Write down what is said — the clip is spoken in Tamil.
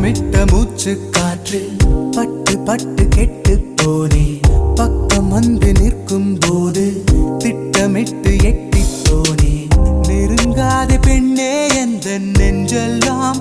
திட்டமிட்ட மூச்சு காற்று பட்டு பட்டு கெட்டு போனே பக்கம் வந்து நிற்கும் போது திட்டமிட்டு எட்டி போனே நெருங்காத பெண்ணே எந்த நெஞ்செல்லாம்